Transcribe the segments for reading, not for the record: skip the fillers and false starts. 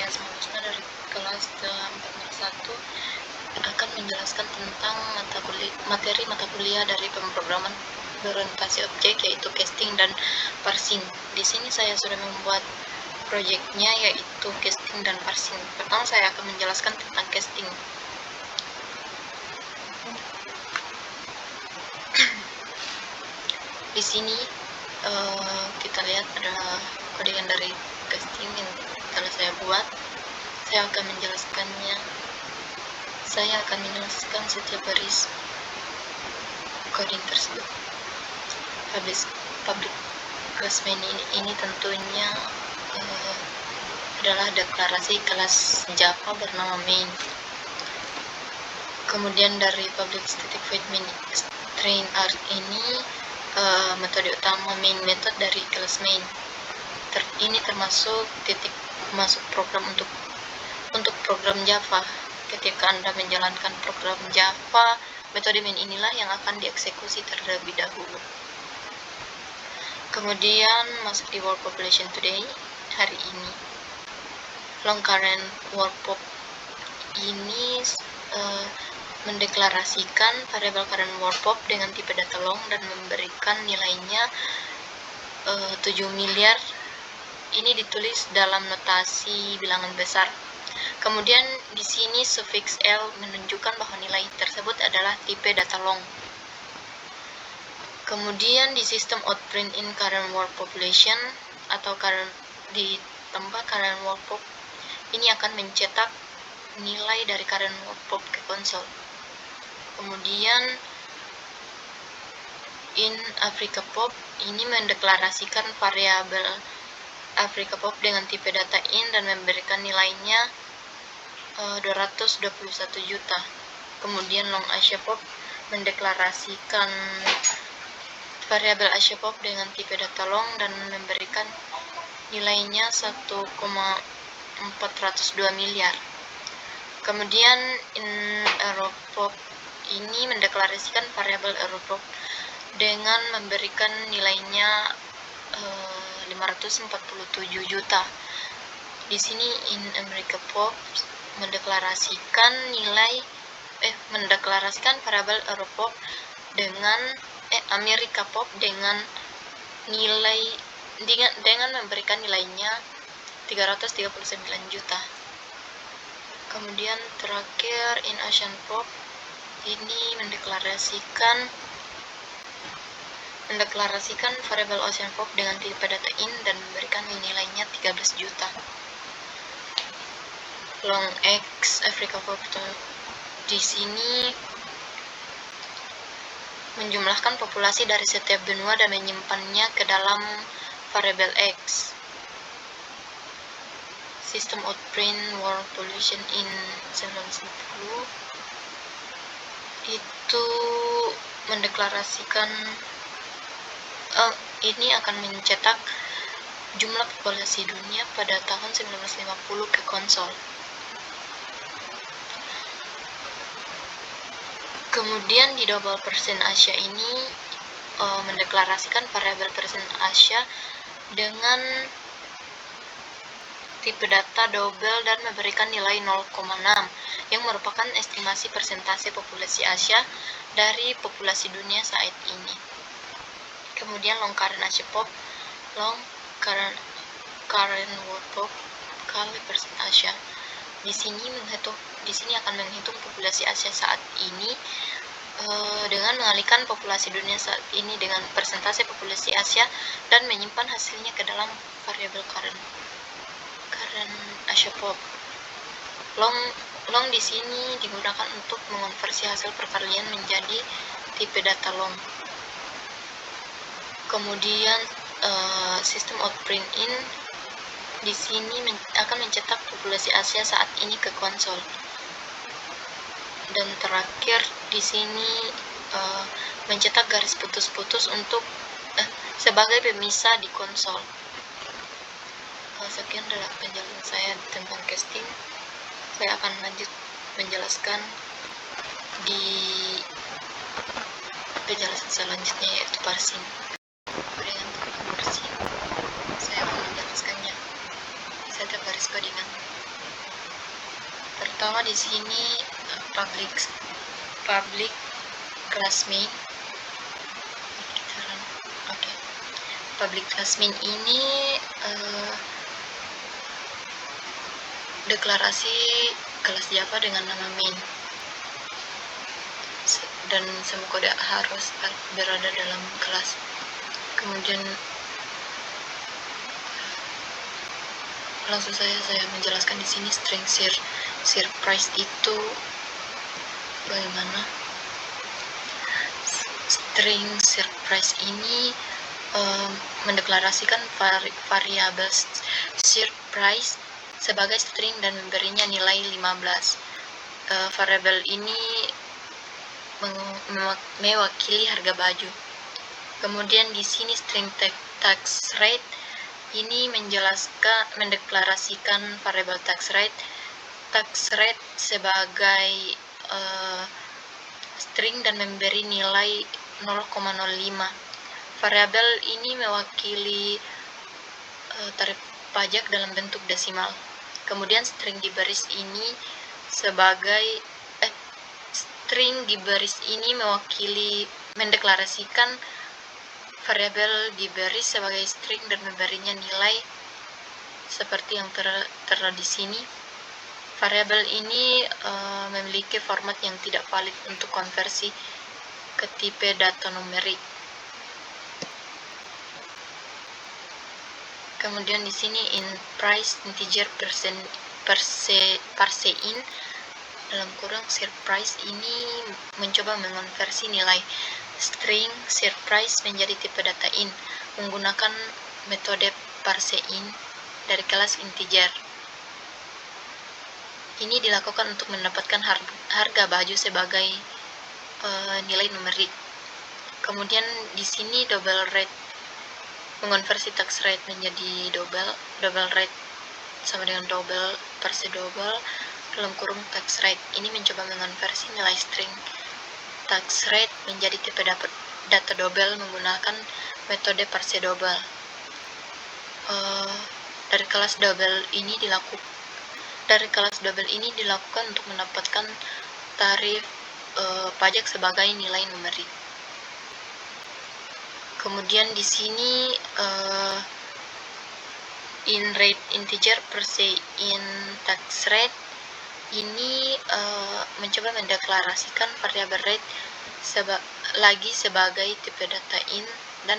saya selanjutnya dari kelas 401 akan menjelaskan tentang materi mata kuliah dari pemrograman berorientasi objek, yaitu casting dan parsing. Di sini saya sudah membuat proyeknya, yaitu casting dan parsing. Pertama saya akan menjelaskan tentang casting. Di sini kita lihat ada kodean dari casting yang telah saya buat. Saya akan menjelaskannya. Saya akan menjelaskan setiap baris coding tersebut. Public class main ini tentunya adalah deklarasi kelas Java bernama main. Kemudian dari public static void main train art ini metode utama main method dari kelas main. Ini termasuk titik masuk program untuk program Java. Ketika Anda menjalankan program Java, metode main inilah yang akan dieksekusi terlebih dahulu. Kemudian masuk di world population today hari ini. Long current world pop ini mendeklarasikan variabel current world pop dengan tipe data long dan memberikan nilainya 7 miliar. Ini ditulis dalam notasi bilangan besar. Kemudian di sini sufiks L menunjukkan bahwa nilai tersebut adalah tipe data long. Kemudian di sistem outprint in current world population atau di tempat current world pop ini akan mencetak nilai dari current world pop ke konsol. Kemudian in Africa pop ini mendeklarasikan variabel Africa pop dengan tipe data in dan memberikan nilainya 221 juta. Kemudian long Asia pop mendeklarasikan variabel Asia pop dengan tipe data long dan memberikan nilainya 1,402 miliar. Kemudian in Europop ini mendeklarasikan variabel Europop dengan memberikan nilainya 547 juta. Di sini in America Pop mendeklarasikan variabel Europop dengan America Pop dengan memberikan nilainya 339 juta. Kemudian terakhir in Asian Pop ini mendeklarasikan variabel Ocean Pop dengan tipe data in dan memberikan nilainya 13 juta. Long X Africa Pop di sini menjumlahkan populasi dari setiap benua dan menyimpannya ke dalam variabel X. Sistem outprint world population in 1990 itu mendeklarasikan ini akan mencetak jumlah populasi dunia pada tahun 1950 ke konsol. Kemudian di double percent Asia ini mendeklarasikan variabel persen Asia dengan tipe data double dan memberikan nilai 0,6 yang merupakan estimasi persentase populasi Asia dari populasi dunia saat ini. Kemudian long current Asia Pop, long current world pop kali persen Asia. Di sini akan menghitung populasi Asia saat ini dengan mengalihkan populasi dunia saat ini dengan persentase populasi Asia dan menyimpan hasilnya ke dalam variabel current Asia Pop. Long di sini digunakan untuk mengonversi hasil perkalian menjadi tipe data long. Kemudian sistem outprint in di sini akan mencetak populasi Asia saat ini ke konsol. Dan terakhir di sini mencetak garis putus-putus untuk sebagai pemisah di konsol. Sekian adalah penjelasan saya tentang casting. Saya akan lanjut menjelaskan di penjelasan selanjutnya, yaitu parsing. Dengan parsing saya akan menjelaskannya setiap garis codingan. pertama di sini public class main. Public class main ini deklarasi kelas Java dengan nama main, dan semua kode harus berada dalam kelas. Kemudian langsung saya menjelaskan di sini string surprise itu bagaimana. String surprise ini mendeklarasikan variabel surprise sebagai string dan memberinya nilai 15. Variabel ini mewakili harga baju. Kemudian di sini string tax rate ini mendeklarasikan variabel tax rate sebagai string dan memberi nilai 0,05. Variabel ini mewakili tarif pajak dalam bentuk desimal. Kemudian string di baris ini mendeklarasikan variabel di baris sebagai string dan memberinya nilai seperti yang tertera di sini. Variabel ini memiliki format yang tidak valid untuk konversi ke tipe data numerik. Kemudian di sini in price integer parseIn dalam kurung surprise ini mencoba mengonversi nilai string surprise menjadi tipe data int menggunakan metode parseIn dari kelas integer. Ini dilakukan untuk mendapatkan harga baju sebagai nilai numerik. Kemudian di sini double rate mengonversi tax rate menjadi double rate sama dengan double parse double dalam kurung tax rate. Ini mencoba mengonversi nilai string tax rate menjadi tipe data double menggunakan metode parse double. Dari kelas double ini dilakukan untuk mendapatkan tarif pajak sebagai nilai numerik. Kemudian di sini in rate integer parseIn tax rate ini mencoba mendeklarasikan variabel rate sebagai tipe data int dan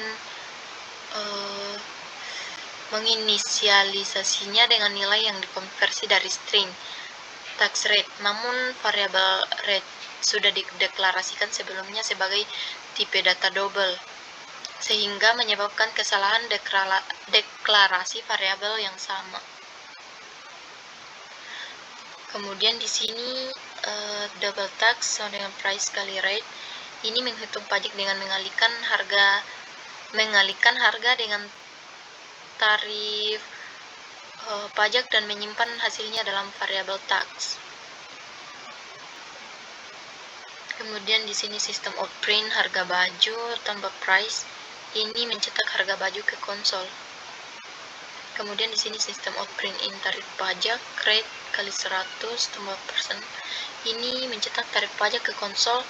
menginisialisasinya dengan nilai yang dikonversi dari string tax rate. Namun variabel rate sudah dideklarasikan sebelumnya sebagai tipe data double, sehingga menyebabkan kesalahan deklarasi variabel yang sama. Kemudian di sini double tax sama dengan price kali rate ini menghitung pajak dengan mengalihkan harga dengan tarif pajak dan menyimpan hasilnya dalam variabel tax. Kemudian di sini sistem outprint harga baju tambah price ini mencetak harga baju ke konsol. Kemudian di sini sistem outprint in tarif pajak rate kali 100 tambah persen ini mencetak tarif pajak ke konsol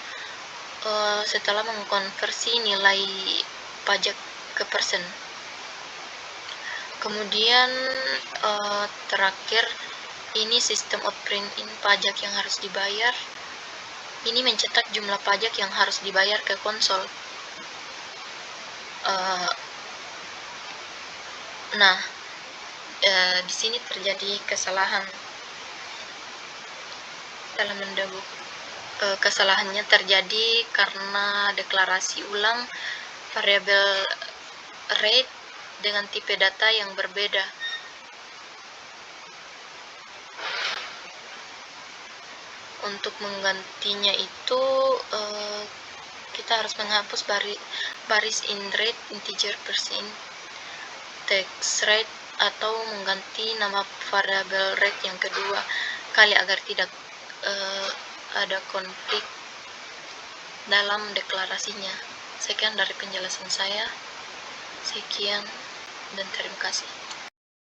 setelah mengkonversi nilai pajak ke persen. Kemudian terakhir ini sistem outprint in pajak yang harus dibayar ini mencetak jumlah pajak yang harus dibayar ke konsol. Di sini terjadi kesalahan dalam mendebug. Kesalahannya terjadi karena deklarasi ulang variabel rate dengan tipe data yang berbeda. Untuk menggantinya itu kita harus menghapus baris in rate integer percent tax rate atau mengganti nama variabel rate yang kedua kali agar tidak ada konflik dalam deklarasinya. Sekian dari penjelasan saya. Sekian dan terima kasih.